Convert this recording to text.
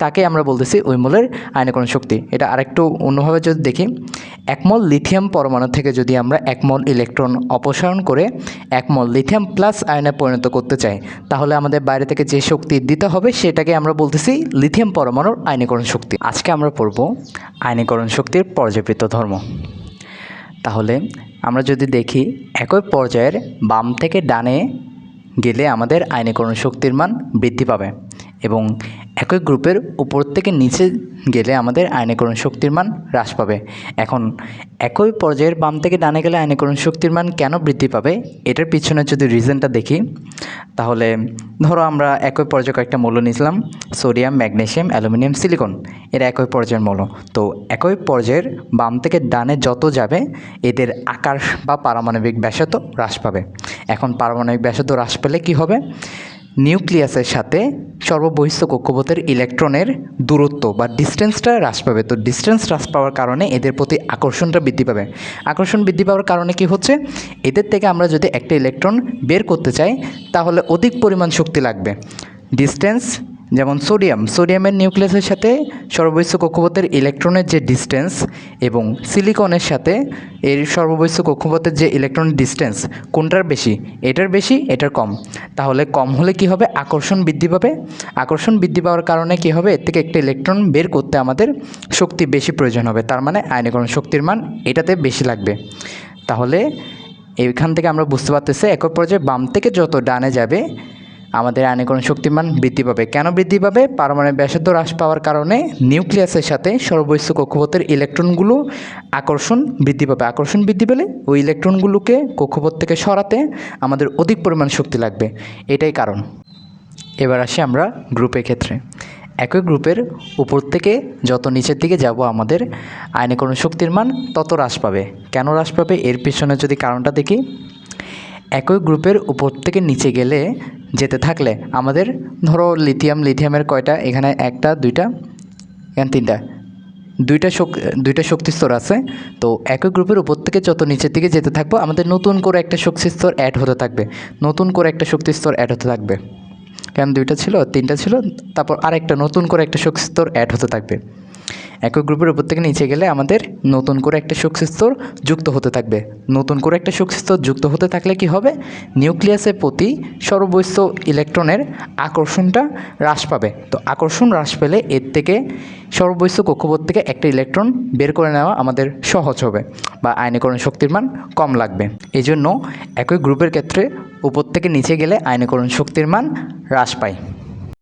তাকে আমরা বলতেছি ওই মোলের আয়নীকরণ শক্তি। এটা আরেকটু অন্যভাবে যদি দেখি, 1 মোল লিথিয়াম পরমাণু থেকে যদি আমরা 1 মোল ইলেকট্রন অপসারণ করে 1 মোল লিথিয়াম প্লাস আয়নে পরিণত করতে চাই, তাহলে আমাদের বাইরে থেকে যে শক্তি দিতে হবে সেটাকে আমরা বলতেছি লিথিয়াম পরমাণুর আয়নীকরণ শক্তি। আজকে আমরা পড়ব আয়নীকরণ শক্তির পর্যায়বৃত্ত ধর্ম। তাহলে আমরা যদি দেখি, একই পর্যায়ের বাম থেকে ডানে গেলে আমাদের আয়নীকরণ শক্তির মান বৃদ্ধি পাবে এবং একই গ্রুপের উপর থেকে নিচে গেলে আমাদের আয়নীকরণ শক্তির মান হ্রাস পাবে। এখন একই পর্যায়ের বাম থেকে ডানে গেলে আয়নীকরণ শক্তির মান কেন বৃদ্ধি পাবে, এটার পিছনে যদি রিজনটা দেখি, তাহলে ধরো আমরা একই পর্যায়ে কয়েকটা মৌল নিয়েছিলাম, সোডিয়াম, ম্যাগনেসিয়াম, অ্যালুমিনিয়াম, সিলিকন। এরা একই পর্যায়ের মৌল। তো একই পর্যায়ের বাম থেকে ডানে যত যাবে এদের আকার বা পারমাণবিক ব্যাসার্ধ হ্রাস পাবে। এখন পারমাণবিক ব্যাসার্ধ হ্রাস পেলে কী হবে, নিউক্লিয়াসের সাথে সর্ববহিঃস্থ কক্ষপথের ইলেকট্রনের দূরত্ব বা ডিস্টেন্সটা হ্রাস পাবে। তো ডিস্টেন্স হ্রাস পাওয়ার কারণে এদের প্রতি আকর্ষণটা বৃদ্ধি পাবে। আকর্ষণ বৃদ্ধি পাওয়ার কারণে কি হচ্ছে, এদের থেকে আমরা যদি একটা ইলেকট্রন বের করতে চাই তাহলে অধিক পরিমাণ শক্তি লাগবে। ডিস্টেন্স যেমন সোডিয়ামের নিউক্লিয়াসের সাথে সর্ববহিঃস্থ কক্ষপথের ইলেকট্রনের যে ডিস্টেন্স এবং সিলিকনের সাথে এর সর্ববহিঃস্থ কক্ষপথের যে ইলেকট্রনের ডিস্টেন্স, কোনটার বেশি? এটার বেশি, এটার কম। তাহলে কম হলে কি হবে, আকর্ষণ বৃদ্ধি পাবে। আকর্ষণ বৃদ্ধি পাওয়ার কারণে কি হবে, এর থেকে একটা ইলেকট্রন বের করতে আমাদের শক্তি বেশি প্রয়োজন হবে। তার মানে আয়নীকরণ শক্তির মান এটাতে বেশি লাগবে। তাহলে এইখান থেকে আমরা বুঝতে পারতেছি, একই পর্যায়ে বাম থেকে যত ডানে যাবে আমাদের আয়নীকরণ শক্তির মান বৃদ্ধি পাবে। কেন বৃদ্ধি পাবে? পারমাণবিক ব্যাসার্ধ হ্রাস পাওয়ার কারণে নিউক্লিয়াসের সাথে সর্ববহিঃস্থ কক্ষপথের ইলেকট্রনগুলো আকর্ষণ বৃদ্ধি পাবে। আকর্ষণ বৃদ্ধি পেলে ওই ইলেকট্রনগুলোকে কক্ষপথ থেকে সরাতে আমাদের অধিক পরিমাণ শক্তি লাগবে, এটাই কারণ। এবার আসি আমরা গ্রুপের ক্ষেত্রে। একই গ্রুপের উপর থেকে যত নিচের দিকে যাব আমাদের আয়নীকরণ শক্তির মান তত হ্রাস পাবে। কেন হ্রাস পাবে, এর পিছনে যদি কারণটা দেখি, একই গ্রুপের উপর থেকে নিচে গেলে যেতে থাকলে আমাদের ধরো লিথিয়ামের কয়টা, এখানে একটা, দুইটা, এখানে তিনটা, দুইটা শক্তিস্তর আছে। তো একই গ্রুপের উপর থেকে যত নিচের দিকে যেতে থাকবো আমাদের নতুন করে একটা শক্তিস্তর অ্যাড হতে থাকবে, নতুন করে একটা শক্তিস্তর অ্যাড হতে থাকবে। কেন দুইটা ছিল, তিনটা ছিল, তারপর আরেকটা নতুন করে একটা শক্তিস্তর অ্যাড হতে থাকবে। একই গ্রুপের উপর থেকে নিচে গেলে আমাদের নতুন করে একটা শক্তিস্তর যুক্ত হতে থাকবে। নতুন করে একটা শক্তিস্তর যুক্ত হতে থাকলে কি হবে, নিউক্লিয়াসের প্রতি সর্ববহিঃস্থ ইলেকট্রনের আকর্ষণটা হ্রাস পাবে। তো আকর্ষণ হ্রাস পেলে এর থেকে সর্ববহিঃস্থ কক্ষপথ থেকে একটা ইলেকট্রন বের করে নেওয়া আমাদের সহজ হবে বা আয়নীকরণ শক্তির মান কম লাগবে। এই জন্য একই গ্রুপের ক্ষেত্রে উপর থেকে নিচে গেলে আয়নীকরণ শক্তির মান হ্রাস পায়।